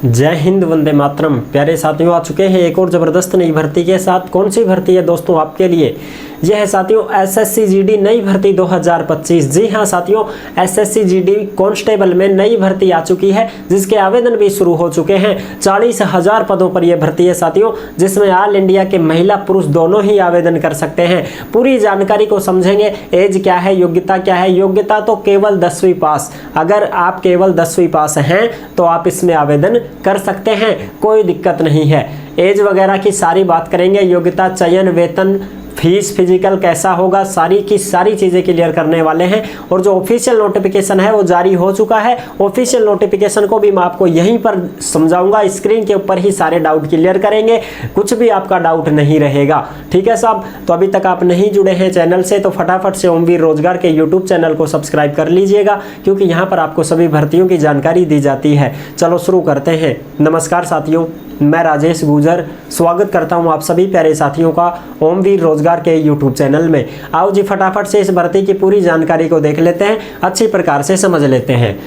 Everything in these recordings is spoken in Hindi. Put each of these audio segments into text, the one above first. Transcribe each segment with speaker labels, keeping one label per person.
Speaker 1: जय हिंद, वंदे मातरम। प्यारे साथियों, आ चुके हैं एक और ज़बरदस्त नई भर्ती के साथ। कौन सी भर्ती है दोस्तों आपके लिए? यह है साथियों एसएससी जीडी नई भर्ती 2025। जी हाँ साथियों, एसएससी जीडी कांस्टेबल में नई भर्ती आ चुकी है, जिसके आवेदन भी शुरू हो चुके हैं। 40,000 पदों पर यह भर्ती है साथियों, जिसमें ऑल इंडिया के महिला पुरुष दोनों ही आवेदन कर सकते हैं। पूरी जानकारी को समझेंगे। एज क्या है, योग्यता क्या है? योग्यता तो केवल 10वीं पास। अगर आप केवल 10वीं पास हैं तो आप इसमें आवेदन कर सकते हैं, कोई दिक्कत नहीं है। एज वगैरह की सारी बात करेंगे। योग्यता, चयन, वेतन, फीस, फिजिकल कैसा होगा, सारी की सारी चीज़ें क्लियर करने वाले हैं। और जो ऑफिशियल नोटिफिकेशन है वो जारी हो चुका है। ऑफिशियल नोटिफिकेशन को भी मैं आपको यहीं पर समझाऊंगा, स्क्रीन के ऊपर ही सारे डाउट क्लियर करेंगे, कुछ भी आपका डाउट नहीं रहेगा। ठीक है साहब? तो अभी तक आप नहीं जुड़े हैं चैनल से तो फटाफट से ओमवीर रोजगार के यूट्यूब चैनल को सब्सक्राइब कर लीजिएगा, क्योंकि यहाँ पर आपको सभी भर्तियों की जानकारी दी जाती है। चलो शुरू करते हैं। नमस्कार साथियों, मैं राजेश गुजर स्वागत करता हूं आप सभी प्यारे साथियों का ओमवीर रोजगार के यूट्यूब चैनल में। आओ जी फटाफट से इस भर्ती की पूरी जानकारी को देख लेते हैं, अच्छी प्रकार से समझ लेते हैं।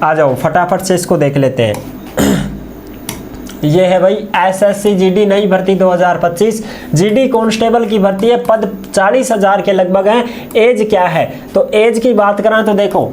Speaker 1: आ जाओ फटाफट से इसको देख लेते हैं। ये है भाई एसएससी जीडी नई भर्ती 2025। जीडी कांस्टेबल की भर्ती है, पद 40,000 के लगभग हैं। एज क्या है? तो एज की बात करें तो देखो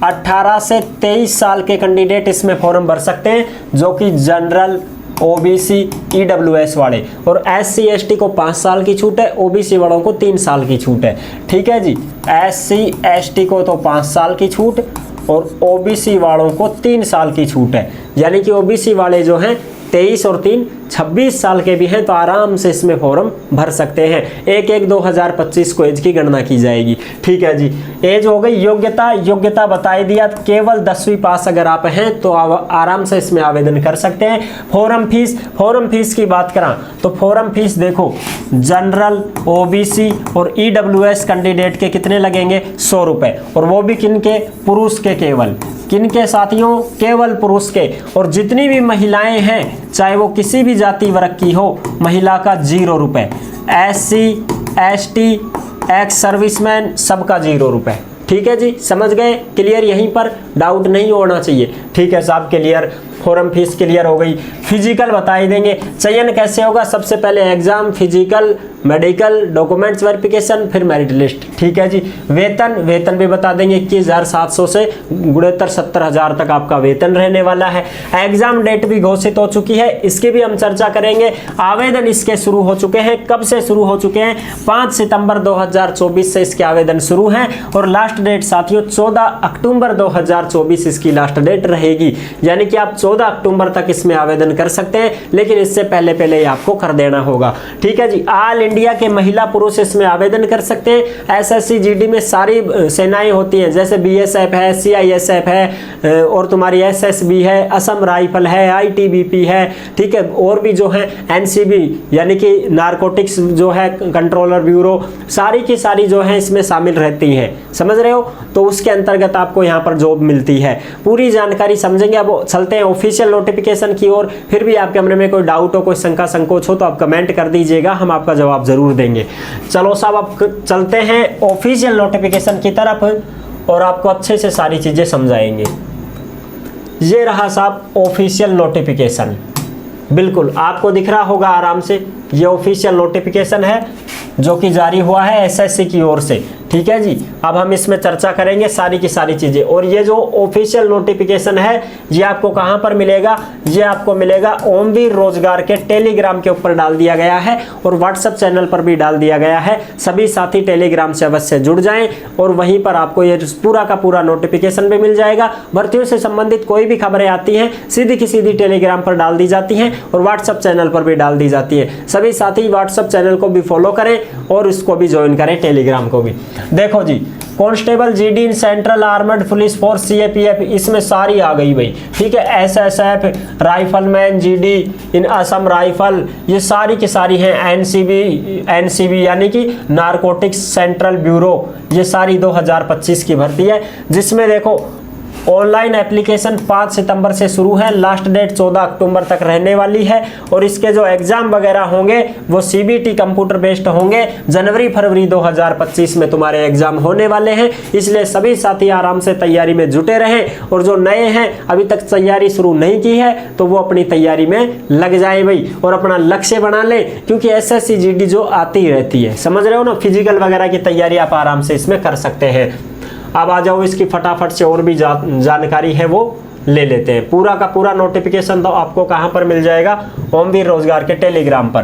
Speaker 1: 18 से 23 साल के कैंडिडेट इसमें फॉर्म भर सकते हैं, जो कि जनरल, ओबीसी, ईडब्ल्यूएस वाले। और एससी एसटी को 5 साल की छूट है, ओबीसी वालों को 3 साल की छूट है। ठीक है जी, एससी एसटी को तो 5 साल की छूट और ओबीसी वालों को 3 साल की छूट है। यानी कि ओबीसी वाले जो हैं 23 और 3 26 साल के भी हैं, तो आराम से इसमें फॉर्म भर सकते हैं। 1/1/2025 को एज की गणना की जाएगी। ठीक है जी, एज हो गई। योग्यता बता दिया, केवल 10वीं पास अगर आप हैं तो आराम से इसमें आवेदन कर सकते हैं। फॉर्म फीस की बात करा तो फॉर्म फीस देखो, जनरल, ओबीसी और ईडब्ल्यूएस कैंडिडेट के कितने लगेंगे? 100 रुपए। और वो भी किनके? पुरुष के। केवल किनके साथियों? केवल पुरुष के। और जितनी भी महिलाएं हैं, चाहे वो किसी भी जाति वर्ग की हो, महिला का 0 रुपए। एससी एसटी, एक्स सर्विसमैन, सबका 0 रुपए। ठीक है जी, समझ गए? क्लियर? यहीं पर डाउट नहीं होना चाहिए। ठीक है साहब, क्लियर। फॉर्म फीस क्लियर हो गई। फिजिकल बता ही देंगे। चयन कैसे होगा? सबसे पहले exam, physical, medical, documents verification, फिर मेरिट लिस्ट। ठीक है जी। वेतन भी बता देंगे। 21,700 से गुणोत्तर 70,000 तक आपका वेतन रहने वाला है। एग्जाम डेट भी घोषित हो चुकी है, इसकी भी हम चर्चा करेंगे। आवेदन इसके शुरू हो चुके हैं। कब से शुरू हो चुके हैं? 5 सितंबर 2024 से इसके आवेदन शुरू हैं। और लास्ट डेट साथियों 14 अक्टूबर 2024 इसकी लास्ट डेट रहेगी। यानी कि आप 14 अक्टूबर तक इसमें आवेदन कर सकते हैं, लेकिन इससे पहले ही आपको कर देना होगा। ठीक है जी। ऑल इंडिया के महिला पुरुष इसमें आवेदन कर सकते हैं। एसएससी जीडी में सारी सेनाएं होती हैं, जैसे बीएसएफ है, सीआईएसएफ है, और तुम्हारी एसएसबी है, असम राइफल है, आईटीबीपी है। ठीक है, और भी जो है एनसीबी यानी कि नारकोटिक्स जो है कंट्रोलर ब्यूरो, सारी की सारी जो है इसमें शामिल रहती हैं। समझ रहे हो? तो उसके अंतर्गत आपको यहाँ पर जॉब मिलती है। पूरी जानकारी समझेंगे। अब चलते हैं ऑफिशियल नोटिफिकेशन की ओर। फिर भी आपके मन में कोई डाउट हो, कोई शंका संकोच हो तो आप कमेंट कर दीजिएगा, हम आपका जवाब जरूर देंगे। चलो साहब, अब चलते हैं ऑफिशियल नोटिफिकेशन की तरफ और आपको अच्छे से सारी चीजें समझाएंगे। ये रहा साहब ऑफिशियल नोटिफिकेशन, बिल्कुल आपको दिख रहा होगा आराम से। ये ऑफिशियल नोटिफिकेशन है जो कि जारी हुआ है एसएससी की ओर से। ठीक है जी। अब हम इसमें चर्चा करेंगे सारी की सारी चीजें। और ये जो ऑफिशियल नोटिफिकेशन है ये आपको कहां पर मिलेगा? ये आपको मिलेगा ओमवीर रोजगार के टेलीग्राम के ऊपर डाल दिया गया है और व्हाट्सएप चैनल पर भी डाल दिया गया है। सभी साथी टेलीग्राम से अवश्य जुड़ जाएं और वहीं पर आपको ये पूरा का पूरा नोटिफिकेशन भी मिल जाएगा। भर्तियों से संबंधित कोई भी खबरें आती हैं सीधी की सीधी टेलीग्राम पर डाल दी जाती हैं और व्हाट्सएप चैनल पर भी डाल दी जाती है। सभी साथी व्हाट्सएप चैनल को भी फॉलो करें और इसको भी ज्वाइन करें, टेलीग्राम को भी। देखो जी, constable GD in central armed police force CAPF, इसमें सारी आ गई भाई। ठीक है, SSF, rifleman GD in Assam rifle, ये सारी की सारी हैं। एनसीबी यानी कि नारकोटिक्स सेंट्रल ब्यूरो, ये सारी 2025 की भर्ती है, जिसमें देखो ऑनलाइन एप्लीकेशन 5 सितंबर से शुरू है, लास्ट डेट 14 अक्टूबर तक रहने वाली है। और इसके जो एग्जाम वगैरह होंगे वो सीबीटी कंप्यूटर बेस्ड होंगे। जनवरी फरवरी 2025 में तुम्हारे एग्जाम होने वाले हैं, इसलिए सभी साथी आराम से तैयारी में जुटे रहें। और जो नए हैं अभी तक तैयारी शुरू नहीं की है तो वो अपनी तैयारी में लग जाए भाई, और अपना लक्ष्य बना ले, क्योंकि एसएससी जीडी जो आती रहती है, समझ रहे हो ना। फिजिकल वगैरह की तैयारी आप आराम से इसमें कर सकते हैं। अब आ जाओ, इसकी फटाफट से और भी जानकारी है वो ले लेते हैं। पूरा का पूरा नोटिफिकेशन तो आपको कहां पर मिल जाएगा, ओमवीर रोजगार के टेलीग्राम पर।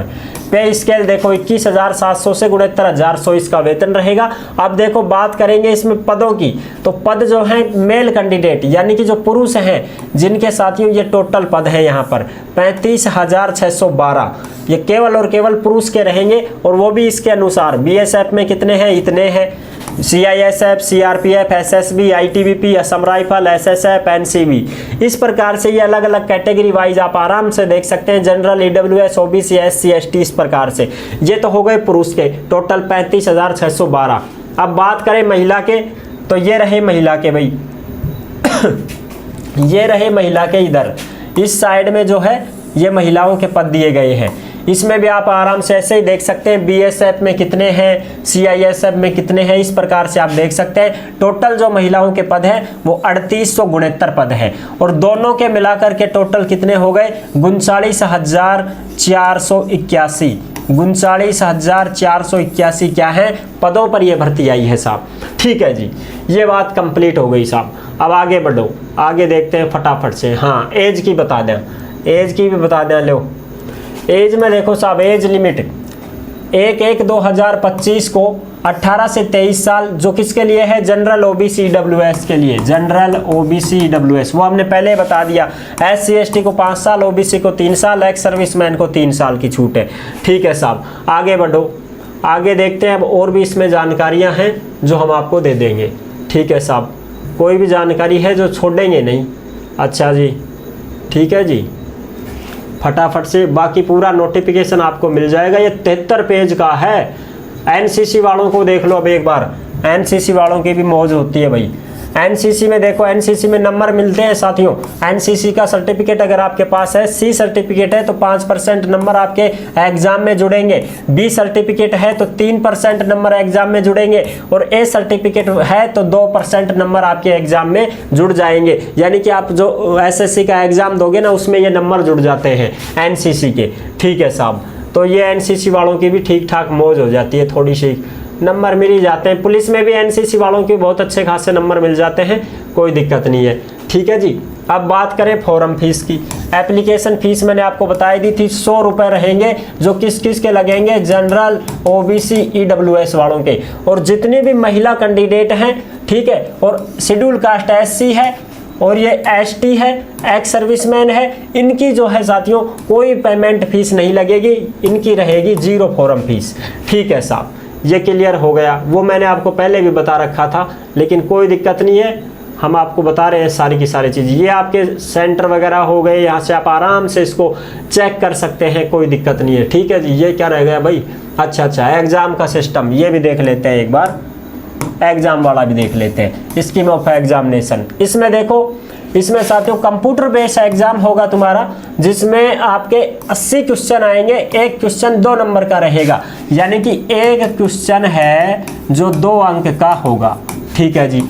Speaker 1: पे स्केल देखो 21,700 से 69,100 इसका वेतन रहेगा। अब देखो बात करेंगे इसमें पदों की, तो पद जो है मेल कैंडिडेट यानी कि जो पुरुष हैं जिनके साथियों ये टोटल पद है यहाँ पर 35,612, ये केवल और केवल पुरुष के रहेंगे। और वो भी इसके अनुसार बीएसएफ में कितने हैं, इतने हैं, CISF, CRPF, SSB, ITBP, Assam rifle, SSF, NCB, इस प्रकार से ये अलग अलग कैटेगरी वाइज आप आराम से देख सकते हैं। General, EWS, OBC, SC, ST, इस प्रकार से। ये तो हो गए पुरुष के टोटल 35,612। अब बात करें महिला के, तो ये रहे महिला के भाई ये रहे महिला के, इधर इस साइड में जो है ये महिलाओं के पद दिए गए हैं। इसमें भी आप आराम से ऐसे ही देख सकते हैं, बीएसएफ में कितने हैं, सीआईएसएफ में कितने हैं, इस प्रकार से आप देख सकते हैं। टोटल जो महिलाओं के पद हैं वो 3869 पद है, और दोनों के मिलाकर के टोटल कितने हो गए, 39,481। 39,481 क्या है, पदों पर ये भर्ती आई है साहब। ठीक है जी, ये बात कंप्लीट हो गई साहब। अब आगे बढ़ो, आगे देखते हैं फटाफट से। हाँ, एज की बता दें, एज की भी बता दें। लो एज में देखो साहब, एज लिमिट 1/1/2025 को 18 से 23 साल, जो किसके लिए है, जनरल, ओबीसी, ईडब्ल्यूएस के लिए। जनरल, ओबीसी, ईडब्ल्यूएस वो हमने पहले बता दिया। एससी एसटी को 5 साल, ओबीसी को 3 साल, एक्स सर्विसमैन को 3 साल की छूट है। ठीक है साहब, आगे बढ़ो, आगे देखते हैं। अब और भी इसमें जानकारियां हैं जो हम आपको दे देंगे। ठीक है साहब, कोई भी जानकारी है जो छोड़ेंगे नहीं। अच्छा जी, ठीक है जी, फटाफट से बाकी पूरा नोटिफिकेशन आपको मिल जाएगा। ये 73 पेज का है। एनसीसी वालों को देख लो अब एक बार, एनसीसी वालों की भी मौज होती है भाई। एनसीसी में देखो, एनसीसी में नंबर मिलते हैं साथियों। एनसीसी का सर्टिफिकेट अगर आपके पास है, सी सर्टिफिकेट है तो 5% नंबर आपके एग्जाम में जुड़ेंगे। बी सर्टिफिकेट है तो 3% नंबर एग्जाम में जुड़ेंगे, और ए सर्टिफिकेट है तो 2% नंबर आपके एग्जाम में जुड़ जाएंगे। यानी कि आप जो एसएससी का एग्जाम दोगे ना, उसमें ये नंबर जुड़ जाते हैं एनसीसी के। ठीक है साहब, तो ये एनसीसी वालों की भी ठीक ठाक मौज हो जाती है, थोड़ी सी नंबर मिल ही जाते हैं। पुलिस में भी एनसीसी वालों के बहुत अच्छे खासे नंबर मिल जाते हैं, कोई दिक्कत नहीं है। ठीक है जी, अब बात करें फॉर्म फीस की। एप्लीकेशन फीस मैंने आपको बताई दी थी, 100 रुपये रहेंगे, जो किस किस के लगेंगे, जनरल, ओबीसी, ईडब्ल्यूएस वालों के। और जितने भी महिला कैंडिडेट हैं, ठीक है, और शेड्यूल कास्ट एससी है, और ये एसटी है, एक्स सर्विसमैन है, इनकी जो है साथियों कोई पेमेंट फीस नहीं लगेगी, इनकी रहेगी 0 फॉर्म फीस। ठीक है साहब, ये क्लियर हो गया। वो मैंने आपको पहले भी बता रखा था, लेकिन कोई दिक्कत नहीं है, हम आपको बता रहे हैं सारी की सारी चीज़। ये आपके सेंटर वगैरह हो गए, यहाँ से आप आराम से इसको चेक कर सकते हैं, कोई दिक्कत नहीं है। ठीक है जी, ये क्या रह गया भाई, अच्छा, एग्जाम का सिस्टम ये भी देख लेते हैं एक बार, एग्जाम वाला भी देख लेते हैं, स्कीम ऑफ एग्जामिनेशन। इसमें देखो, इसमें साथियों कंप्यूटर बेस्ड एग्जाम होगा तुम्हारा, जिसमें आपके 80 क्वेश्चन आएंगे। एक क्वेश्चन 2 नंबर का रहेगा, यानी कि एक क्वेश्चन है जो 2 अंक का होगा। ठीक है जी,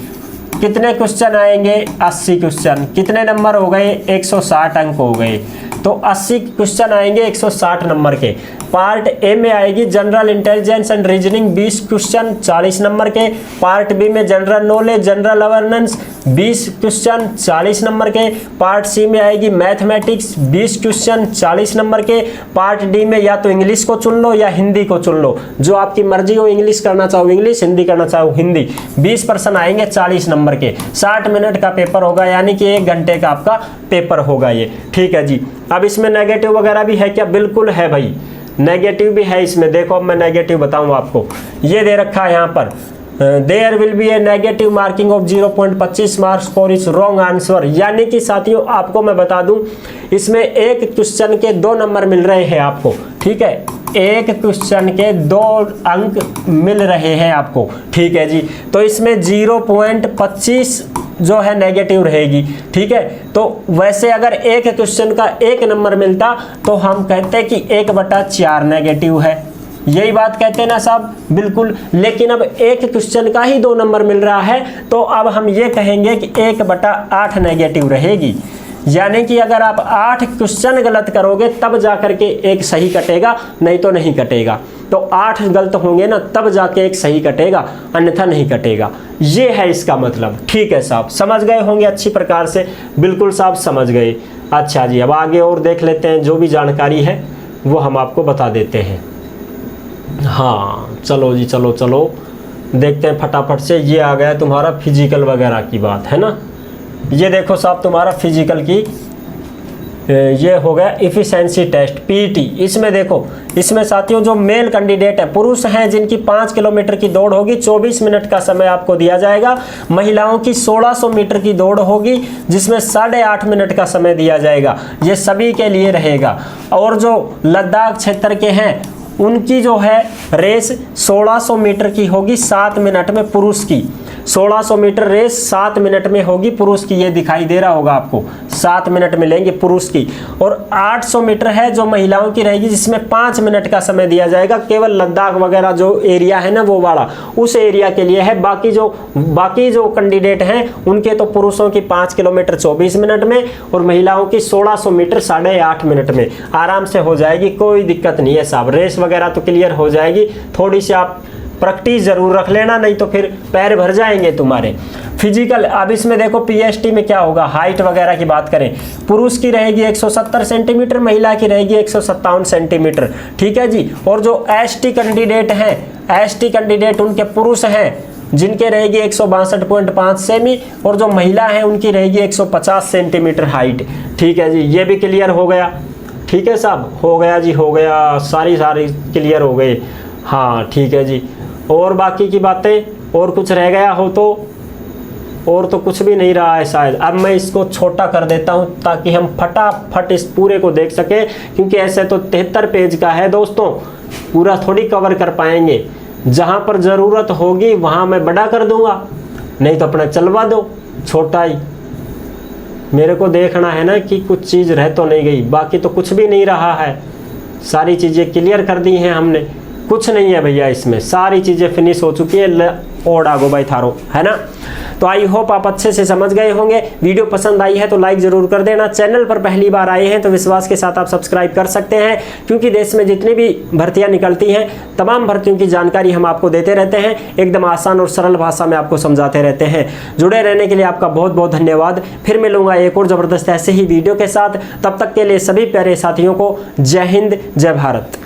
Speaker 1: कितने क्वेश्चन आएंगे, 80 क्वेश्चन, कितने नंबर हो गए, 160 अंक हो गए। तो 80 क्वेश्चन आएंगे 160 नंबर के। पार्ट ए में आएगी general intelligence and reasoning 20 question 40 number के। पार्ट बी में general knowledge, general awareness 20 question 40 number के। पार्ट सी में आएगी मैथमेटिक्स 20 क्वेश्चन 40 नंबर के। पार्ट डी में या तो इंग्लिश को चुन लो या हिंदी को चुन लो, जो आपकी मर्जी हो, इंग्लिश करना चाहो इंग्लिश, हिंदी करना चाहो हिंदी। 20 प्रश्न आएंगे 40 नंबर के। 60 मिनट का पेपर होगा, यानी कि 1 घंटे का आपका पेपर होगा ये। ठीक है जी, अब इसमें नेगेटिव वगैरह भी है क्या, बिल्कुल है भाई, नेगेटिव भी है इसमें। देखो अब मैं नेगेटिव बताऊं आपको, ये दे रखा है यहाँ पर, there will be a negative marking of 0.25 marks for इस रॉन्ग आंसर। यानी कि साथियों आपको मैं बता दूं, इसमें एक क्वेश्चन के 2 नंबर मिल रहे हैं आपको। ठीक है, एक क्वेश्चन के 2 अंक मिल रहे हैं आपको। ठीक है जी, तो इसमें 0.25 जो है नेगेटिव रहेगी। ठीक है, तो वैसे अगर एक क्वेश्चन का 1 नंबर मिलता तो हम कहते कि 1/4 नेगेटिव है, यही बात कहते हैं ना साहब, बिल्कुल। लेकिन अब एक क्वेश्चन का ही 2 नंबर मिल रहा है तो अब हम ये कहेंगे कि 1/8 नेगेटिव रहेगी। यानी कि अगर आप 8 क्वेश्चन गलत करोगे तब जाकर के एक सही कटेगा, नहीं तो नहीं कटेगा। तो 8 गलत होंगे ना तब जाके एक सही कटेगा, अन्यथा नहीं कटेगा। ये है इसका मतलब। ठीक है साहब, समझ गए होंगे अच्छी प्रकार से, बिल्कुल साहब समझ गए। अच्छा जी, अब आगे और देख लेते हैं, जो भी जानकारी है वो हम आपको बता देते हैं। हाँ चलो जी, चलो देखते हैं फटाफट से। ये आ गया तुम्हारा फिजिकल वगैरह की बात है ना। ये देखो साहब तुम्हारा फिजिकल की ये हो गया इफिशिएंसी टेस्ट पीटी। इसमें देखो, इसमें साथियों जो मेल कैंडिडेट है, पुरुष हैं जिनकी 5 किलोमीटर की दौड़ होगी, 24 मिनट का समय आपको दिया जाएगा। महिलाओं की 1600 मीटर की दौड़ होगी जिसमें 8.5 मिनट का समय दिया जाएगा। ये सभी के लिए रहेगा। और जो लद्दाख क्षेत्र के हैं उनकी जो है रेस 1600 मीटर की होगी 7 मिनट में, पुरुष की 1600 मीटर रेस 7 मिनट में होगी पुरुष की। ये दिखाई दे रहा होगा आपको, 7 मिनट मिलेंगे पुरुष की। और 800 मीटर है जो महिलाओं की रहेगी जिसमें 5 मिनट का समय दिया जाएगा। केवल लद्दाख वगैरह जो एरिया है ना वो वाला, उस एरिया के लिए है। बाकी जो कैंडिडेट हैं उनके तो पुरुषों की 5 किलोमीटर 24 मिनट में और महिलाओं की 1600 मीटर 8.5 मिनट में आराम से हो जाएगी, कोई दिक्कत नहीं है साहब। रेस वगैरह तो क्लियर हो जाएगी, थोड़ी सी आप प्रैक्टिस जरूर रख लेना, नहीं तो फिर पैर भर जाएंगे तुम्हारे। फिजिकल, अब इसमें देखो पीएसटी में क्या होगा, हाइट वगैरह की बात करें, पुरुष की रहेगी 170 सेंटीमीटर, महिला की रहेगी 157 सेंटीमीटर। ठीक है जी। और जो एसटी कैंडिडेट हैं, एसटी कैंडिडेट उनके पुरुष हैं जिनके रहेगी 162.5 सेमी और जो महिला है उनकी रहेगी 150 सेंटीमीटर हाइट। ठीक है जी, ये भी क्लियर हो गया। ठीक है साहब, हो गया जी, हो गया, सारी क्लियर हो गई। हाँ ठीक है जी। और बाकी की बातें और कुछ रह गया हो तो, और तो कुछ भी नहीं रहा है शायद। अब मैं इसको छोटा कर देता हूं ताकि हम फटाफट इस पूरे को देख सके, क्योंकि ऐसे तो 73 पेज का है दोस्तों, पूरा थोड़ी कवर कर पाएंगे। जहां पर ज़रूरत होगी वहां मैं बड़ा कर दूंगा, नहीं तो अपना चलवा दो छोटा ही। मेरे को देखना है ना कि कुछ चीज़ रह तो नहीं गई, बाकी तो कुछ भी नहीं रहा है, सारी चीज़ें क्लियर कर दी हैं हमने, कुछ नहीं है भैया इसमें, सारी चीज़ें फिनिश हो चुकी है। और आगो भाई थारो, है ना। तो आई होप आप अच्छे से समझ गए होंगे। वीडियो पसंद आई है तो लाइक जरूर कर देना। चैनल पर पहली बार आए हैं तो विश्वास के साथ आप सब्सक्राइब कर सकते हैं, क्योंकि देश में जितनी भी भर्तियां निकलती हैं तमाम भर्तियों की जानकारी हम आपको देते रहते हैं, एकदम आसान और सरल भाषा में आपको समझाते रहते हैं। जुड़े रहने के लिए आपका बहुत बहुत धन्यवाद। फिर मिलूंगा एक और ज़बरदस्त ऐसे ही वीडियो के साथ, तब तक के लिए सभी प्यारे साथियों को जय हिंद, जय भारत।